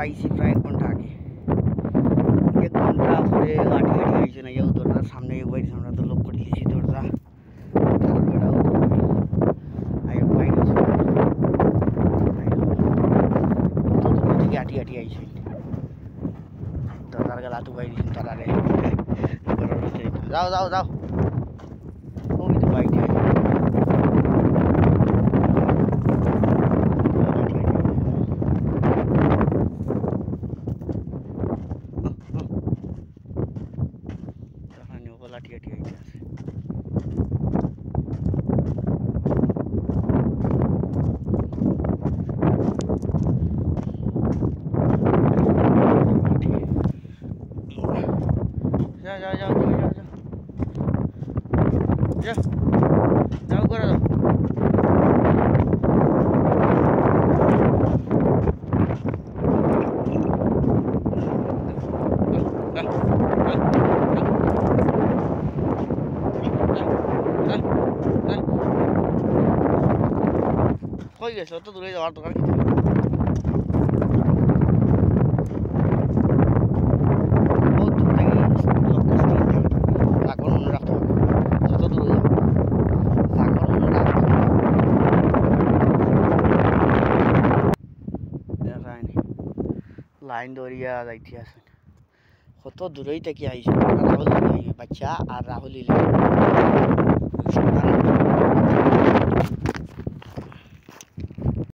আইছি প্রায় 1 ঘন্টা আগে। 1 ঘন্টা পরে লাঠি গাড়ি আইছে না, ইউ দরজার সামনে বাইরে আমরা তো লক করে দিয়েছি দরজা। তার বেড়াও আই বাইরে তো দূর থেকে আটি আটি আইছে। দরজার গলা তো বাইরে তারারে যাও যাও যাও ওই তো বাইরে লাঠি আটি আইছে আছে। যাও যাও যাও যাও যাও যাও যাও করে দাও। কই গেছে অত দূরে যাওয়ার দরকার কি? বহুত দূর থেকে লাগবার মনে রাখতে হবে, যত দূরে যাবো লাগবার মনে রাখতে হবে। দেখায়নি লাইন ধরিয়া যাইতে আছে, কত দূরেই থেকে আইসে। রাহুল বাচ্চা আর রাহুল